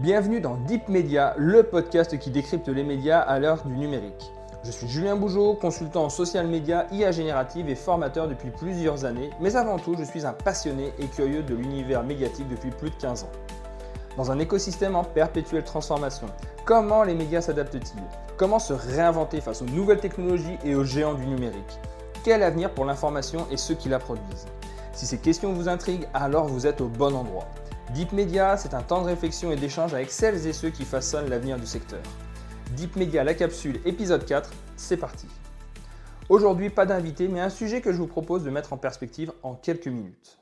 Bienvenue dans Deep Media, le podcast qui décrypte les médias à l'heure du numérique. Je suis Julien Bougeot, consultant en social media, IA générative et formateur depuis plusieurs années, mais avant tout, je suis un passionné et curieux de l'univers médiatique depuis plus de 15 ans. Dans un écosystème en perpétuelle transformation, comment les médias s'adaptent-ils? Comment se réinventer face aux nouvelles technologies et aux géants du numérique? Quel avenir pour l'information et ceux qui la produisent? Si ces questions vous intriguent, alors vous êtes au bon endroit. Deep Media, c'est un temps de réflexion et d'échange avec celles et ceux qui façonnent l'avenir du secteur. Deep Media, la capsule, épisode 4, c'est parti. Aujourd'hui, pas d'invité, mais un sujet que je vous propose de mettre en perspective en quelques minutes.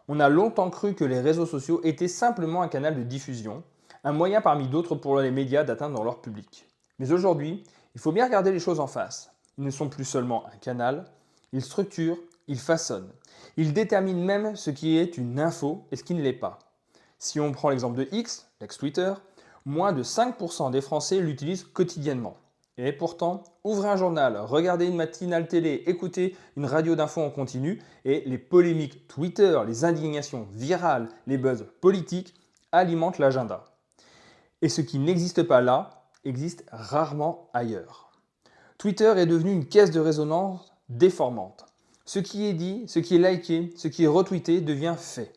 On a longtemps cru que les réseaux sociaux étaient simplement un canal de diffusion, un moyen parmi d'autres pour les médias d'atteindre leur public. Mais aujourd'hui, il faut bien regarder les choses en face. Ils ne sont plus seulement un canal, ils structurent, ils façonnent. Ils déterminent même ce qui est une info et ce qui ne l'est pas. Si on prend l'exemple de X, l'ex-Twitter, moins de 5% des Français l'utilisent quotidiennement. Et pourtant, ouvrez un journal, regardez une matinale télé, écoutez une radio d'infos en continu et les polémiques Twitter, les indignations virales, les buzz politiques alimentent l'agenda. Et ce qui n'existe pas là, existe rarement ailleurs. Twitter est devenu une caisse de résonance déformante. Ce qui est dit, ce qui est liké, ce qui est retweeté devient fait.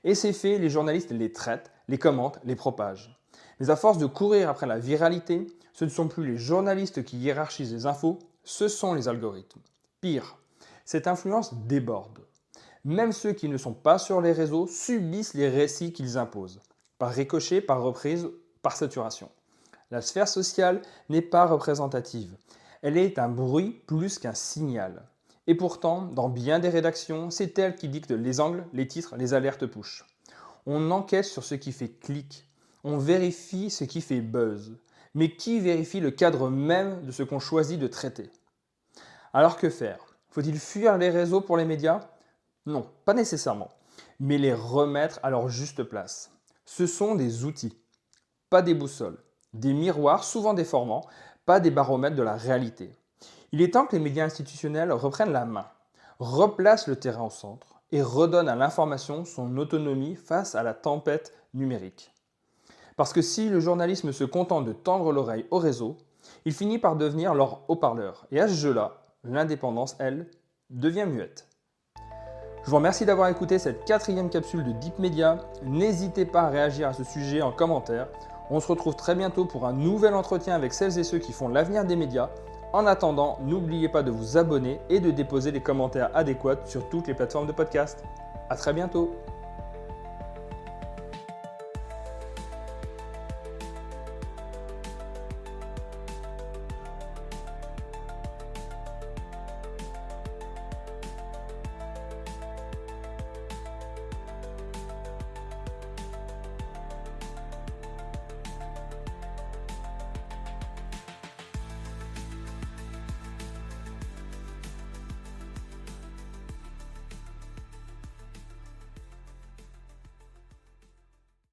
Et ces faits, les journalistes les traitent, les commentent, les propagent. Mais à force de courir après la viralité, ce ne sont plus les journalistes qui hiérarchisent les infos, ce sont les algorithmes. Pire, cette influence déborde. Même ceux qui ne sont pas sur les réseaux subissent les récits qu'ils imposent, par ricochet, par reprise, par saturation. La sphère sociale n'est pas représentative. Elle est un bruit plus qu'un signal. Et pourtant, dans bien des rédactions, c'est elle qui dicte les angles, les titres, les alertes push. On enquête sur ce qui fait clic, on vérifie ce qui fait buzz. Mais qui vérifie le cadre même de ce qu'on choisit de traiter? Alors que faire? Faut-il fuir les réseaux pour les médias? Non, pas nécessairement, mais les remettre à leur juste place. Ce sont des outils, pas des boussoles, des miroirs souvent déformants, pas des baromètres de la réalité. Il est temps que les médias institutionnels reprennent la main, replacent le terrain au centre et redonnent à l'information son autonomie face à la tempête numérique. Parce que si le journalisme se contente de tendre l'oreille au réseau, il finit par devenir leur haut-parleur. Et à ce jeu-là, l'indépendance, elle, devient muette. Je vous remercie d'avoir écouté cette 4e capsule de Deep Media. N'hésitez pas à réagir à ce sujet en commentaire. On se retrouve très bientôt pour un nouvel entretien avec celles et ceux qui font l'avenir des médias. En attendant, n'oubliez pas de vous abonner et de déposer les commentaires adéquats sur toutes les plateformes de podcast. À très bientôt.